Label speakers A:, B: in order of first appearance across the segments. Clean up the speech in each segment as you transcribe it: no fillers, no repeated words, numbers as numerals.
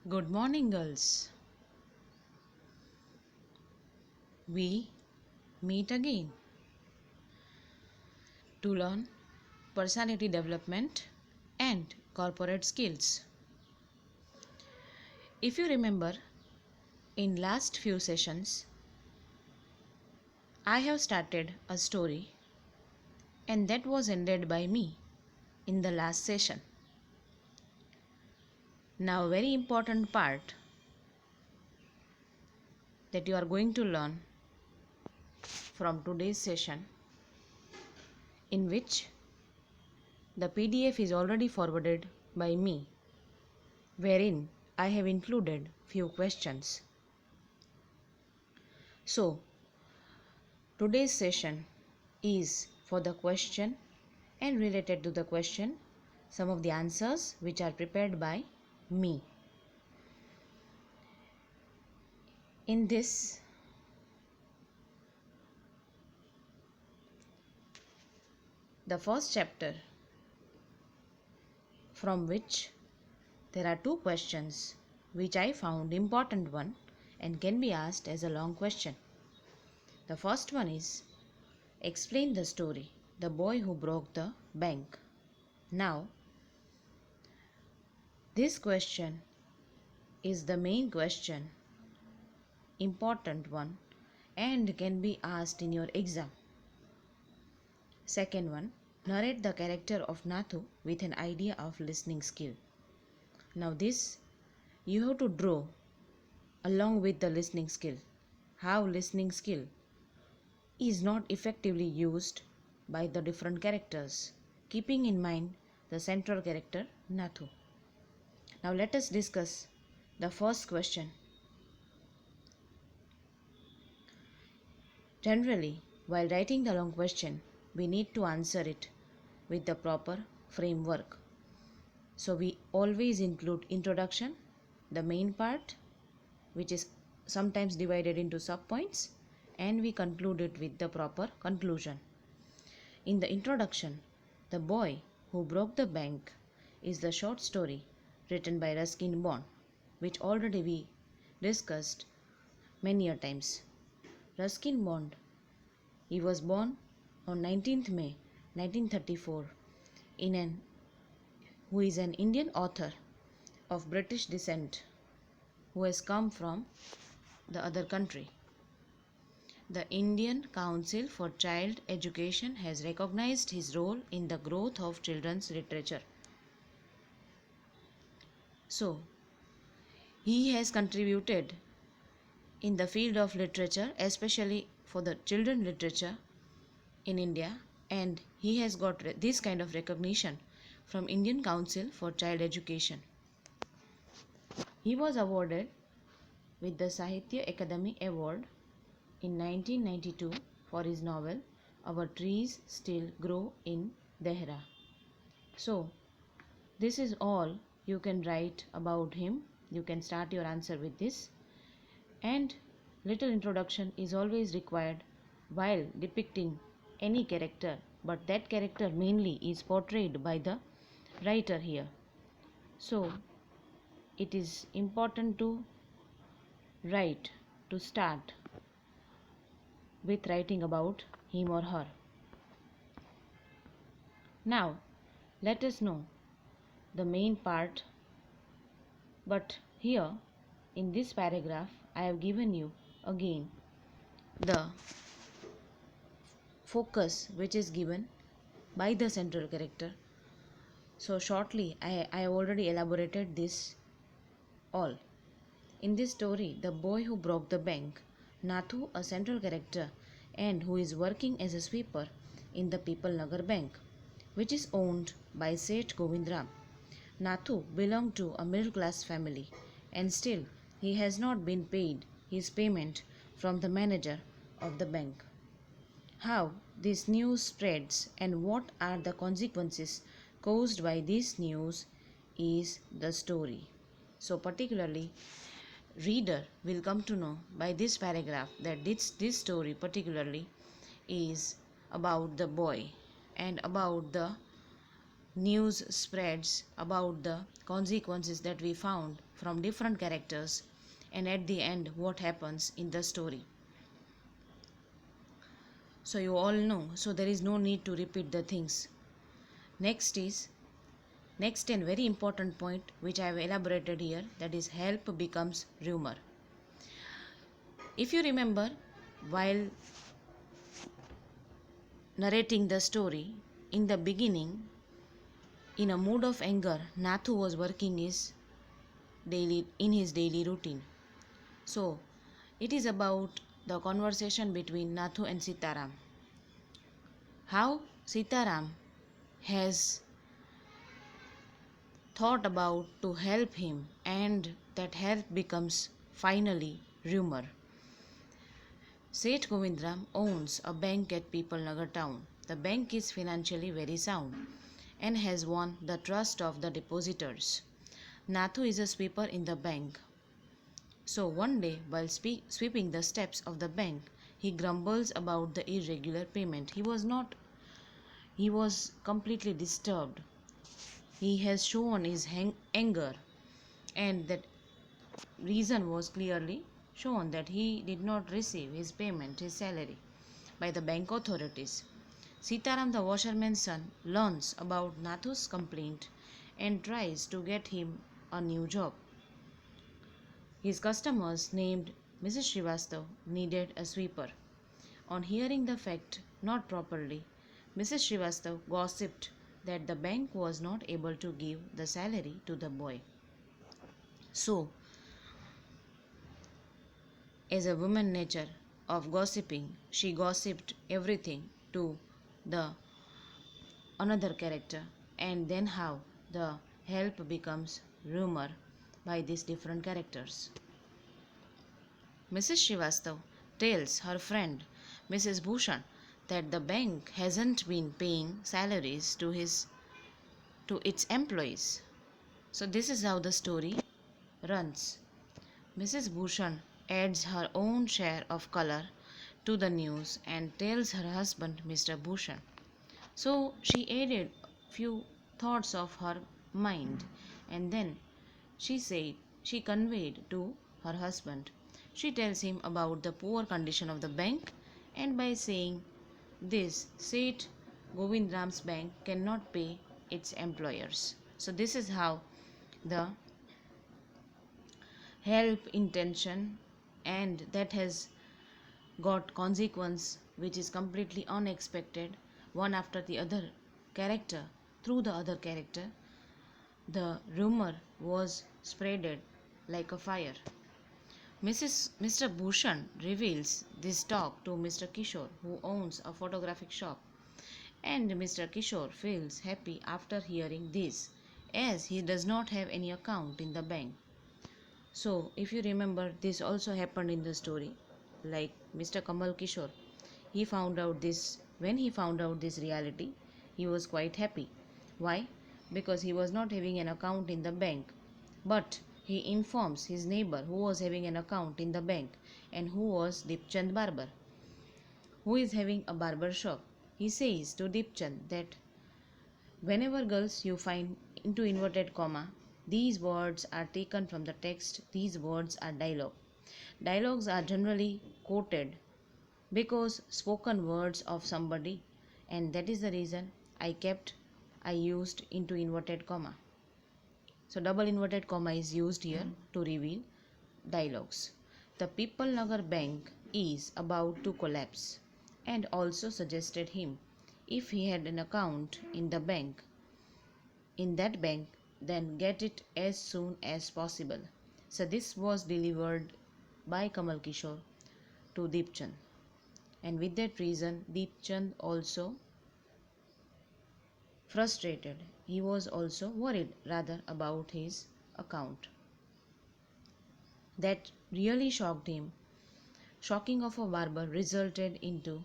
A: Good morning, girls. We meet again to learn personality development and corporate skills. If you remember, in last few sessions, I have started a story and that was ended by me in the last session. Now, very important part that you are going to learn from today's session, in which the PDF is already forwarded by me, wherein I have included few questions. So, today's session is for the question and related to the question, some of the answers which are prepared by me. In this, the first chapter, from which there are two questions which I found important one and can be asked as a long question. The first one is, explain the story, the boy who broke the bank. Now, this question is the main question, important one, and can be asked in your exam. Second one, narrate the character of Nathu with an idea of listening skill. Now this you have to draw along with the listening skill. How listening skill is not effectively used by the different characters, keeping in mind the central character Nathu. Now let us discuss the first question. Generally, while writing the long question, we need to answer it with the proper framework. So we always include introduction, the main part, which is sometimes divided into subpoints, and we conclude it with the proper conclusion. In the introduction, The Boy Who Broke the Bank is the short story written by Ruskin Bond, which already we discussed many a times. Ruskin Bond, he was born on 19th May 1934 who is an Indian author of British descent who has come from the other country. The Indian Council for Child Education has recognized his role in the growth of children's literature. So, he has contributed in the field of literature, especially for the children literature in India, and he has got this kind of recognition from Indian Council for Child Education. He was awarded with the Sahitya Akademi Award in 1992 for his novel Our Trees Still Grow in Dehra. So, this is all you can write about him. You can start your answer with this. And little introduction is always required while depicting any character, but that character mainly is portrayed by the writer here. So, it is important to write, to start with writing about him or her. Now, let us know the main part, but here in this paragraph I have given you again the focus which is given by the central character. So shortly I have already elaborated this all. In this story, The Boy Who Broke the Bank, Nathu, a central character and who is working as a sweeper in the People Nagar Bank, which is owned by Seth Govindram. Nathu belonged to a middle class family and still he has not been paid his payment from the manager of the bank. How this news spreads and what are the consequences caused by this news is the story. So, particularly, reader will come to know by this paragraph that this story particularly is about the boy and about the news spreads about the consequences that we found from different characters, and at the end, what happens in the story. So, you all know, so there is no need to repeat the things. Next is next and very important point which I have elaborated here, that is help becomes rumor. If you remember, while narrating the story, in the beginning, in a mood of anger, Nathu was working in his daily routine. So, it is about the conversation between Nathu and Sitaram. How Sitaram has thought about to help him, and that help becomes finally rumor. Seth Govindram owns a bank at Peoplenagar town. The bank is financially very sound and has won the trust of the depositors. Nathu is a sweeper in the bank. So one day, while sweeping the steps of the bank, he grumbles about the irregular payment. He was completely disturbed. He has shown his anger, and that reason was clearly shown that he did not receive his payment, his salary, by the bank authorities. Sitaram, the washerman's son, learns about Nathu's complaint and tries to get him a new job. His customers, named Mrs. Srivastav, needed a sweeper. On hearing the fact not properly, Mrs. Srivastav gossiped that the bank was not able to give the salary to the boy. So, as a woman nature of gossiping, she gossiped everything to the another character, and then how the help becomes rumor by these different characters. Mrs. Srivastav tells her friend Mrs. Bhushan that the bank hasn't been paying salaries to its employees. So this is how the story runs. Mrs. Bhushan adds her own share of color to the news and tells her husband Mr. Bhushan. So she added few thoughts of her mind, and then she conveyed to her husband. She tells him about the poor condition of the bank, and by saying this, Seth Govindram's bank cannot pay its employers. So this is how the help intention, and that has got consequence which is completely unexpected, one after the other character. Through the other character, the rumor was spreaded like a fire. Mr. Bhushan reveals this talk to Mr. Kishore, who owns a photographic shop, and Mr. Kishore feels happy after hearing this, as he does not have any account in the bank. So, if you remember, this also happened in the story. Like Mr. Kamal Kishore, he found out this when he found out this reality, he was quite happy. Why? Because he was not having an account in the bank, but he informs his neighbor who was having an account in the bank and who was Dipchand Barber, who is having a barber shop. He says to Dipchand that whenever girls you find into inverted comma, these words are taken from the text, these words are dialogue. Dialogues are generally quoted because spoken words of somebody, and that is the reason I used into inverted comma. So double inverted comma is used here to reveal dialogues. The People Nagar Bank is about to collapse, and also suggested him, if he had an account in that bank, then get it as soon as possible. So this was delivered by Kamal Kishore to Deepchand, and with that reason Deepchand also frustrated. He was also worried rather about his account. That really shocked him. Shocking of a barber resulted into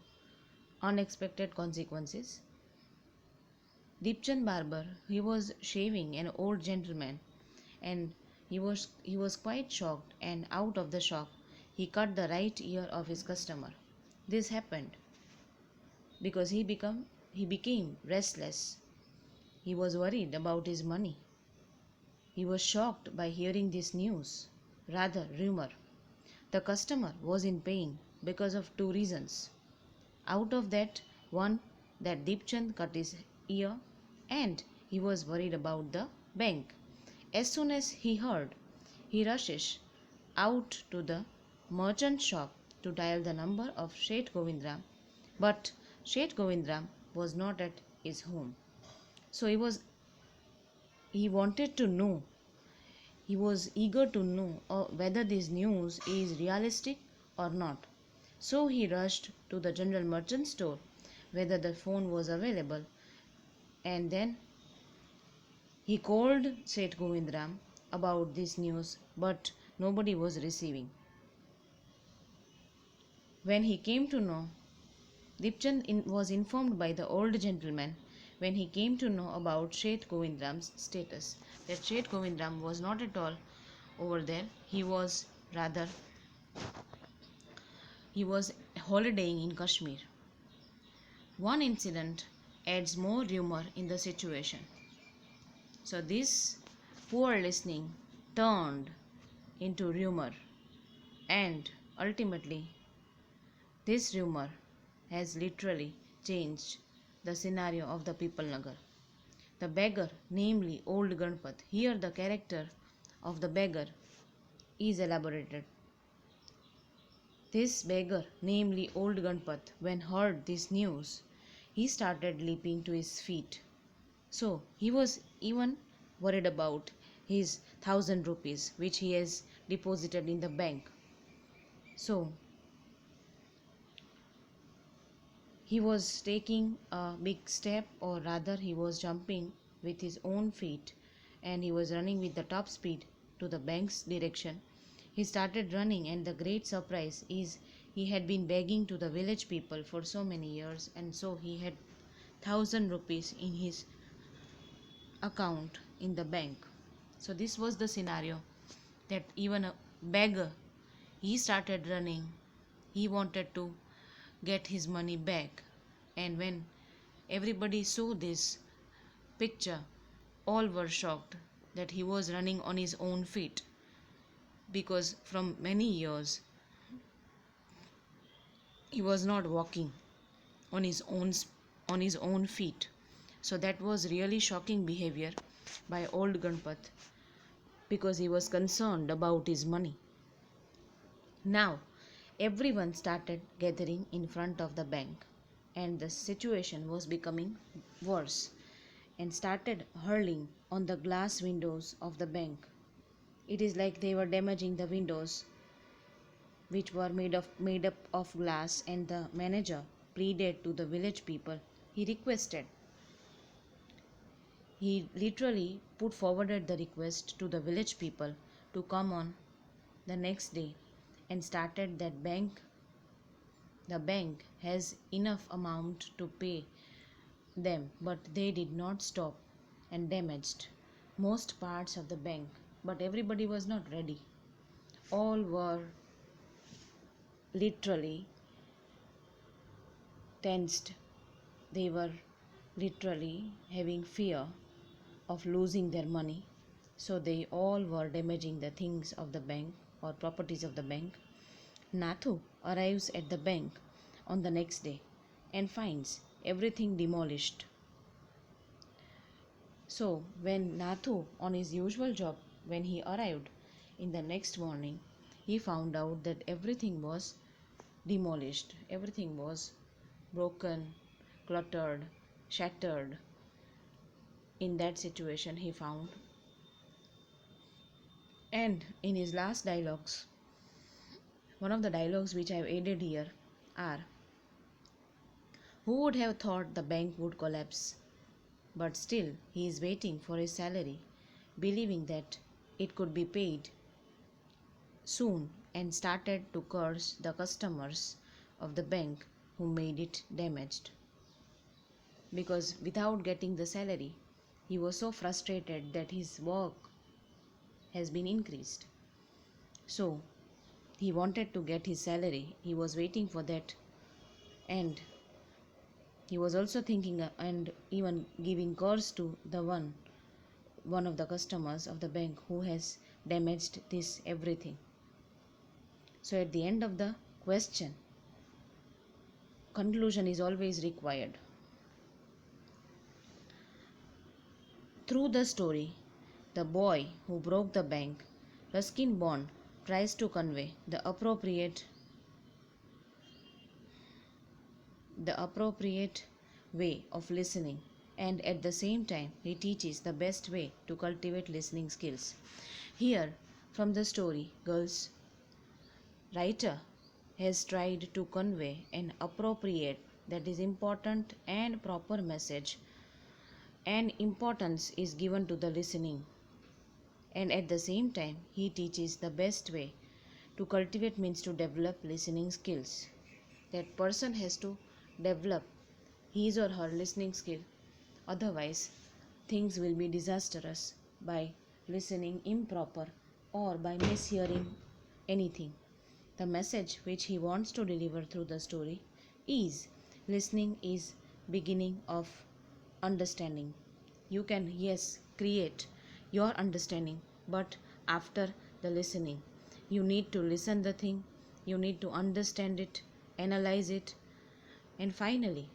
A: unexpected consequences. Deepchand Barber, he was shaving an old gentleman, and he was quite shocked, and out of the shock he cut the right ear of his customer. This happened because he became restless, he was worried about his money. He was shocked by hearing this news, rather rumor. The customer was in pain because of two reasons. Out of that, one, that Deepchand cut his ear, and he was worried about the bank. As soon as he heard, he rushes out to the merchant shop to dial the number of Sheth Govindram, but Sheth Govindram was not at his home. So he wanted to know, he was eager to know whether this news is realistic or not. So he rushed to the general merchant store whether the phone was available, and then he called Seth Govindram about this news, but nobody was receiving. When he came to know, Dipchand was informed by the old gentleman when he came to know about Seth Govindram's status, that Seth Govindram was not at all over there. Rather he was holidaying in Kashmir. One incident adds more rumor in the situation. So this poor listening turned into rumor, and ultimately this rumor has literally changed the scenario of the People Nagar. The beggar, namely old Ganpat, here the character of the beggar is elaborated. This beggar, namely old Ganpat, when heard this news, he started leaping to his feet. So he was even worried about his 1,000 rupees which he has deposited in the bank. So he was taking a big step, or rather, he was jumping with his own feet, and he was running with the top speed to the bank's direction. He started running, and the great surprise is he had been begging to the village people for so many years, and so he had 1,000 rupees in his account in the bank. So this was the scenario, that even a beggar, he started running. He wanted to get his money back, and when everybody saw this picture, all were shocked that he was running on his own feet, because from many years he was not walking on his own feet. So that was really shocking behavior by old Ganpat, because he was concerned about his money. Now everyone started gathering in front of the bank, and the situation was becoming worse, and started hurling on the glass windows of the bank. It is like they were damaging the windows, which were made up of glass, and the manager pleaded to the village people. He literally put forwarded the request to the village people to come on the next day and started that bank. The bank has enough amount to pay them, but they did not stop and damaged most parts of the bank. But everybody was not ready. All were literally tensed. They were literally having fear of losing their money. So they all were damaging the things of the bank or properties of the bank. Nathu arrives at the bank on the next day and finds everything demolished. So when Nathu, on his usual job, when he arrived in the next morning, he found out that everything was demolished. Everything was broken, cluttered, shattered. In that situation, he found. And in his last dialogues, one of the dialogues which I have added here are: who would have thought the bank would collapse? But still, he is waiting for his salary, believing that it could be paid soon, and started to curse the customers of the bank who made it damaged. Because without getting the salary, he was so frustrated that his work has been increased. So he wanted to get his salary, he was waiting for that, and He was also thinking and even giving curse to the one of the customers of the bank who has damaged this everything. So at the end of the question, conclusion is always required. Through the story, the boy who broke the bank, Ruskin Bond tries to convey the appropriate way of listening, and at the same time he teaches the best way to cultivate listening skills. Here, from the story, girls, writer has tried to convey an appropriate, that is important and proper message, and importance is given to the listening, and at the same time he teaches the best way to cultivate means to develop listening skills. That person has to develop his or her listening skill, otherwise things will be disastrous by listening improper or by mishearing anything. The message which he wants to deliver through the story is listening is beginning of understanding. You can, yes, create your understanding, but after the listening, you need to listen the thing, you need to understand it, analyze it, and finally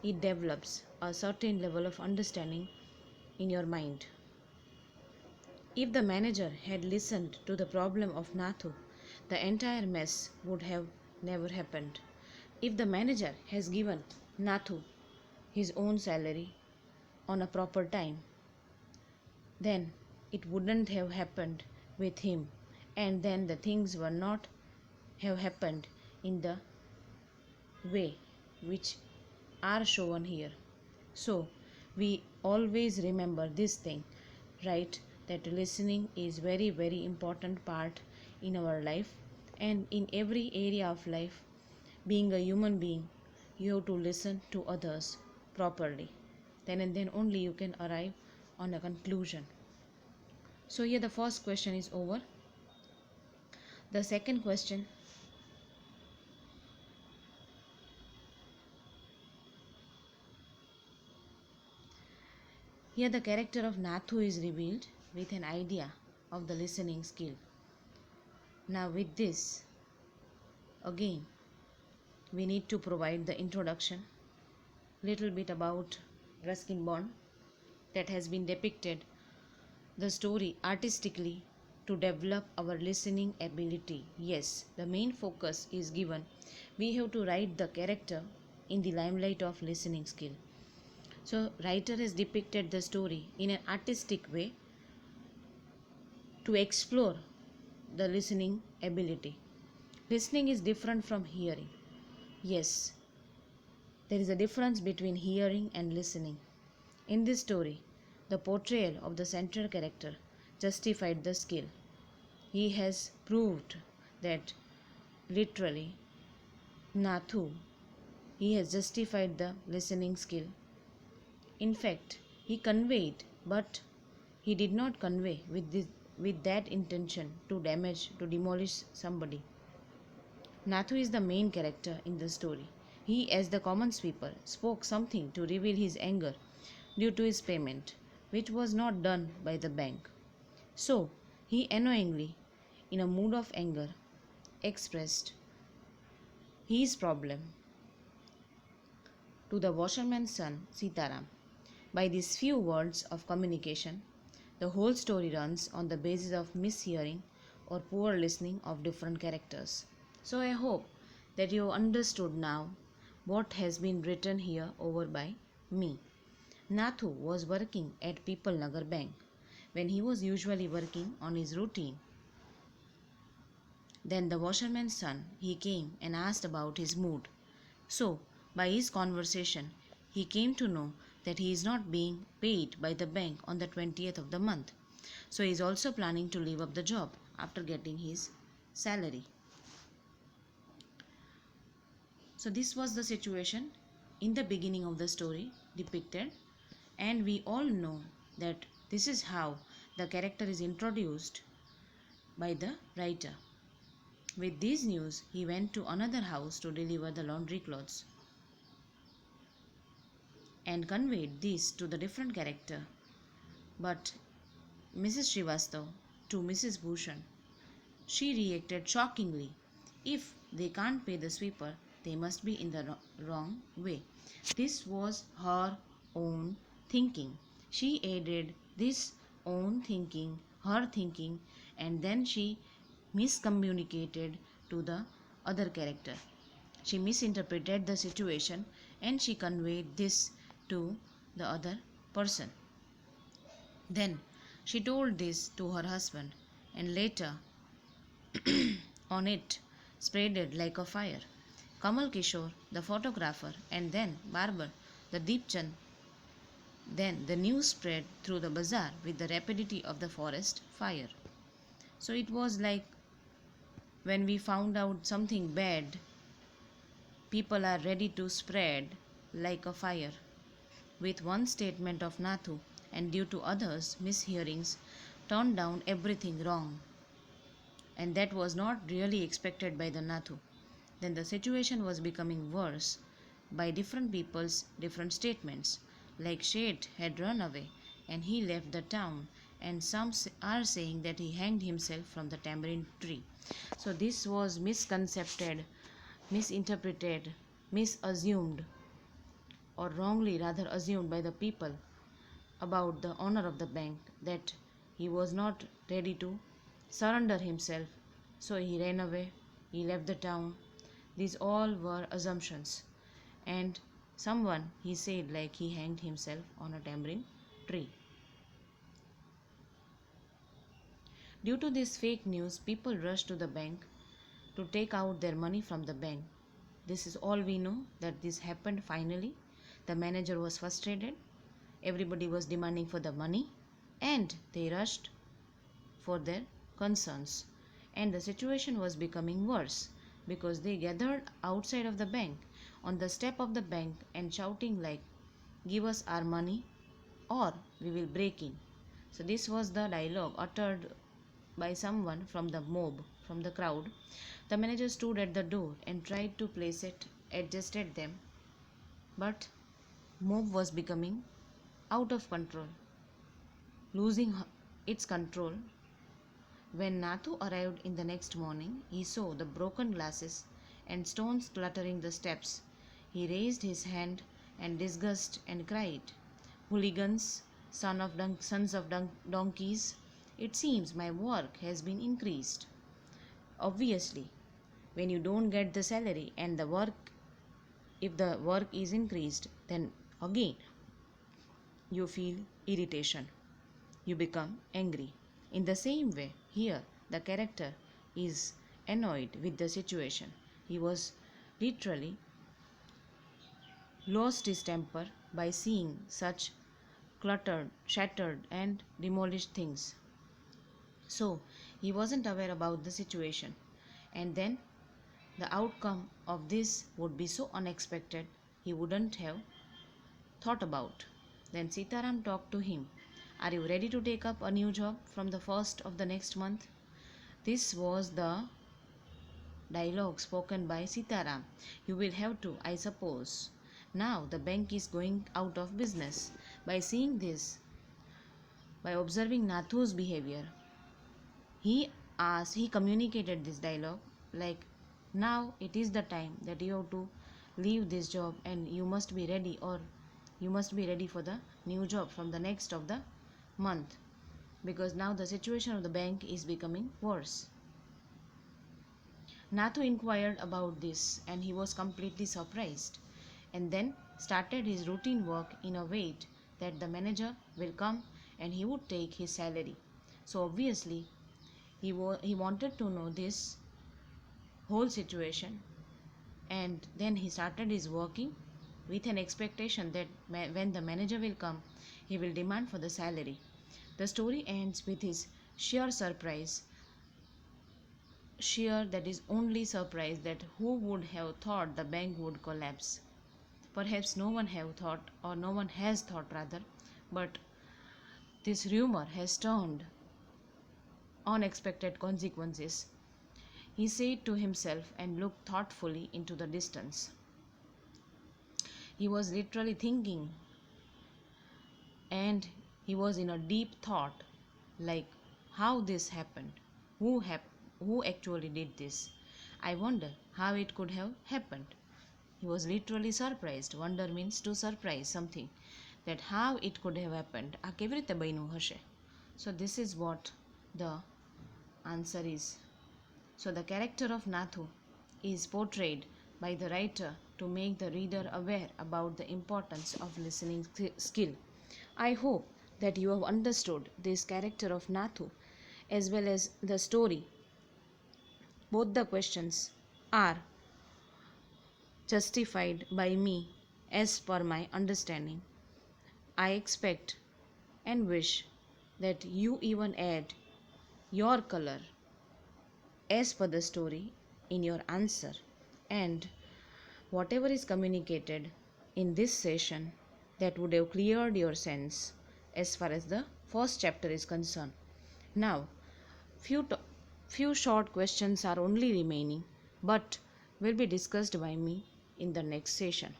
A: it develops a certain level of understanding in your mind. If the manager had listened to the problem of Nathu, the entire mess would have never happened. If the manager has given Nathu his own salary on a proper time, then it wouldn't have happened with him, and then the things were not have happened in the way which are shown here. So we always remember this thing, right? That listening is very important part in our life, and in every area of life. Being a human being, you have to listen to others properly. Then and then only you can arrive on a conclusion. So here the first question is over. The second question, here the character of Nathu is revealed with an idea of the listening skill. Now with this, again, we need to provide the introduction, little bit about Ruskin Bond, that has been depicted the story artistically to develop our listening ability. Yes, the main focus is given. We have to write the character in the limelight of listening skill. So writer has depicted the story in an artistic way to explore the listening ability. Listening is different from hearing. Yes, there is a difference between hearing and listening. In this story, the portrayal of the central character justified the skill. He has proved that literally Nathu, he has justified the listening skill. In fact, he conveyed, but he did not convey with that intention to demolish somebody. Nathu is the main character in the story. He, as the common sweeper, spoke something to reveal his anger due to his payment, which was not done by the bank. So, he annoyingly, in a mood of anger, expressed his problem to the washerman's son, Sitaram. By these few words of communication, the whole story runs on the basis of mishearing or poor listening of different characters. So I hope that you understood now what has been written here over by me. Nathu was working at People Nagar Bank. When he was usually working on his routine, then the washerman's son, he came and asked about his mood. So, by his conversation, he came to know that he is not being paid by the bank on the 20th of the month. So, he is also planning to leave up the job after getting his salary. So, this was the situation in the beginning of the story depicted, and we all know that this is how the character is introduced by the writer. With this news, he went to another house to deliver the laundry clothes. and conveyed this to the different character. But Mrs. Srivastav to Mrs. Bhushan, she reacted shockingly. If they can't pay the sweeper, they must be in the wrong way. This was her own thinking. She aided this own thinking, her thinking, and then she miscommunicated to the other character. She misinterpreted the situation and she conveyed this to the other person. Then she told this to her husband, and later on it spreaded like a fire. Kamal Kishore, the photographer, and then barber, the Deepchand. Then the news spread through the bazaar with the rapidity of the forest fire. So it was like when we found out something bad, people are ready to spread like a fire. With one statement of Nathu and due to others' mishearings, turned down everything wrong. And that was not really expected by the Nathu. Then the situation was becoming worse by different people's different statements. Like Sheth had run away and he left the town, and some are saying that he hanged himself from the tamarind tree. So this was misconcepted, misinterpreted, misassumed, or wrongly rather assumed by the people about the owner of the bank, that he was not ready to surrender himself, so he ran away, he left the town. These all were assumptions. And someone, he said, like he hanged himself on a tamarind tree. Due to this fake news, people rushed to the bank to take out their money from the bank. This is all we know, that this happened finally. The manager was frustrated. Everybody was demanding for the money and they rushed for their concerns. And the situation was becoming worse because they gathered outside of the bank, on the step of the bank, and shouting like, "Give us our money or we will break in." So this was the dialogue uttered by someone from the mob, from the crowd. The manager stood at the door and tried to place it, adjusted them, but mob was becoming out of control, losing its control. When Nathu arrived in the next morning, he saw the broken glasses and stones cluttering the steps. He raised his hand in disgust and cried, "Hooligans, sons of donkeys, it seems my work has been increased." Obviously, when you don't get the salary and the work, if the work is increased, then again you feel irritation, you become angry. In the same way, here the character is annoyed with the situation. He was literally lost his temper by seeing such cluttered, shattered, and demolished things. So he wasn't aware about the situation. And then the outcome of this would be so unexpected, he wouldn't have thought about. Then Sitaram talked to him. "Are you ready to take up a new job from the first of the next month?" This was the dialogue spoken by Sitaram. "You will have to, I suppose. Now the bank is going out of business." By seeing this, by observing Nathu's behavior, he communicated this dialogue like, "Now it is the time that you have to leave this job and you must be ready, or you must be ready for the new job from the next of the month, because now the situation of the bank is becoming worse." Nathu inquired about this and he was completely surprised, and then started his routine work in a wait that the manager will come and he would take his salary. So obviously he wanted to know this whole situation, and then he started his working with an expectation that when the manager will come, he will demand for the salary. The story ends with his sheer surprise, sheer, that is only surprise, that who would have thought the bank would collapse. Perhaps no one have thought, or no one has thought rather, but this rumor has turned unexpected consequences. He said to himself and looked thoughtfully into the distance. He was literally thinking and he was in a deep thought, like how this happened, who actually did this. I wonder how it could have happened. He was literally surprised. Wonder means to surprise something, that how it could have happened. આ કેવી રીતે બન્યું હશે? So this is what the answer is. So the character of Nathu is portrayed by the writer to make the reader aware about the importance of listening skill. I hope that you have understood this character of Nathu as well as the story. Both the questions are justified by me as per my understanding. I expect and wish that you even add your color as per the story in your answer, and whatever is communicated in this session, that would have cleared your sense as far as the first chapter is concerned. Now few short questions are only remaining, but will be discussed by me in the next session.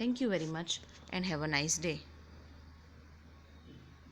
A: Thank you very much and have a nice day.